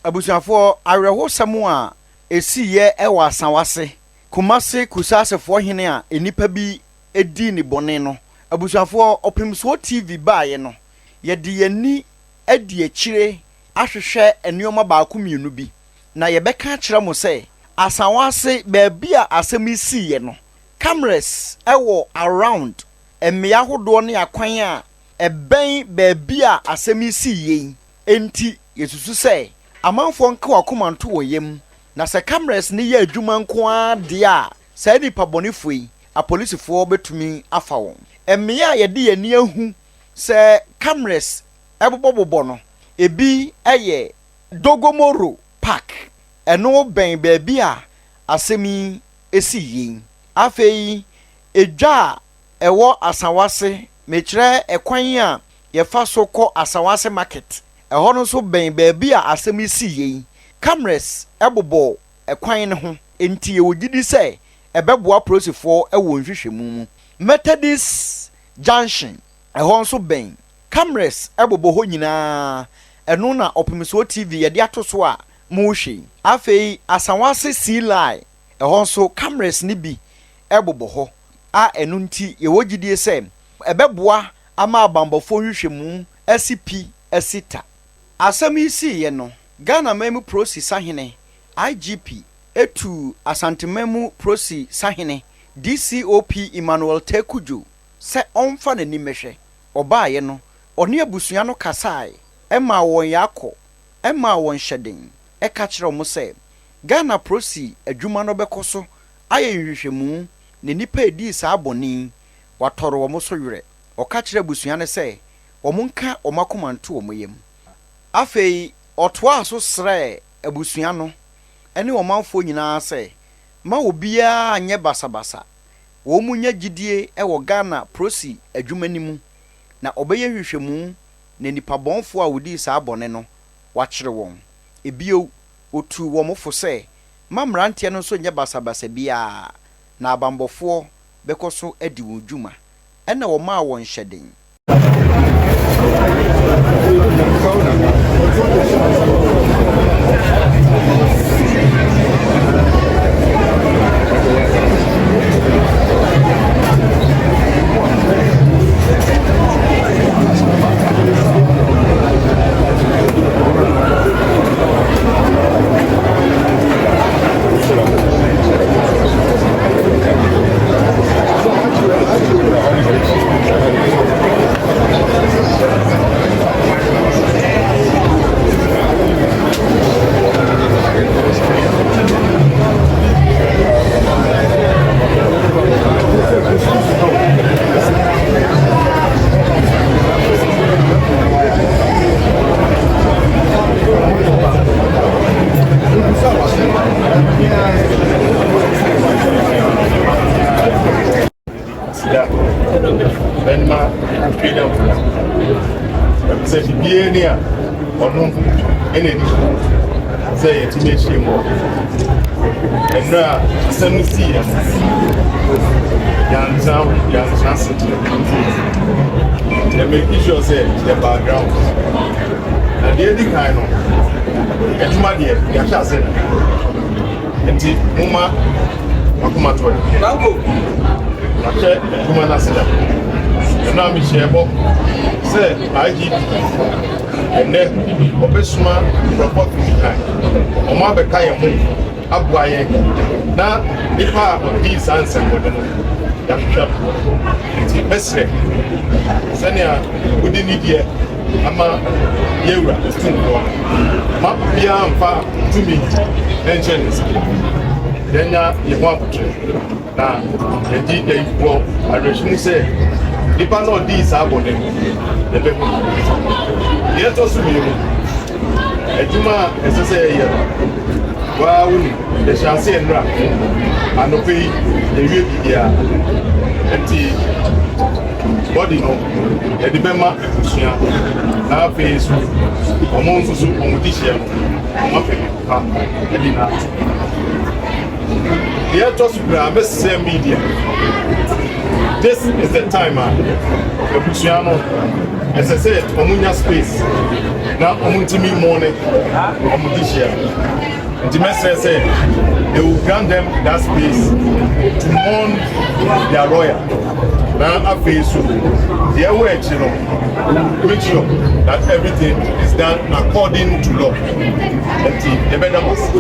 abusuafo areho samu a esiye ewa asanwase Kumasi Kusasi hene a enipa bi edi ni bone no abusuafo Opemsuo TV baaye no ye de yani adi akire ahwehwe enioma baako mienu bi na ye beka kire mo se asanwase baabi a asemi siye no cameras ewo around emia hodo ne akwan a eben baabi a asemi siye enti yesusu se amanfo nka wakomanto woyem na se cameras ne ye adwuma nko a de a sa nipa bonefo yi a policefo betumi afa won emia ye de yani ahu se cameras ebobobobo no ebi eye Dogomoro Park eno ben baabi a asemi esiyin afei edwa ewo asanwase mekire ekwan a ye fa so kọ asanwase market eho no so ben baabi a asemi siyin cameras ebobo ekwan ne ho enti ye wogidi se ebeboa prosifo ewo nhwehwemu Methodist Junction eho so ben cameras ebobo ho nyina eno na Opemsuo TV ye de atoso a mo hwe afei asanwase sea line eho so cameras ni bi ebobo ho a eno nti ye wogidi se ebeboa ama abambofo nhwehwemu SCP esita asami si ye no Ghana memu prosi sahene IGP etu Asante memu prosi sahene DCOP Emmanuel Tekuju se onfa nani mehwe obaaye no oni abusua no kasai ema won yakọ ema won hyeden eka kire mo se Ghana prosi adwuma no bekoso aye nhwehwemu ne nipa edi sa aboni watoro wo mo so yire oka kire abusua ne se wo monka omakomanto wo moyem afei otwa so sre abusua no ene wo manfo nyina se ma obia anye basabasa wo munya gidie e wo Ghana prosi adwumanimu na obeye hwehwemu na nipa bonfo a wodi sa abone no wakire won ebio otu wo mofo se ma mrantie no so nye basabasa bia na abambofo bekoso adi wo dwuma ene wo ma won hyeden Bienia onu enedi say yetime mo enra asamusi yan chance they make sure say the background and the kind of etuma de ya sha say enti muma akuma to nango ache etuma na sida enra mi shebo say IGP and then Opesuma report behind Oma Bekaya Abuaye na ipa these answer for them that shop it's mesre senia wudi ni die ama yewra stinko map bia amfa to me engines denya yewa na yedi dey go arrangement say ipa no these abone the people yet also me ejuma esese ye wa woni the chance enra anope the wie bia enti body no e di bema ekusua na face omo nsusu omo tishia omo fe ha e na yet also grab same media. This is the time, Ekusua no as I said, omunya space. Now omutimi money, omudishia. The message said they will grant them that space to mourn their lawyer. Now I face so the way make sure that everything is done according to law. And the better must.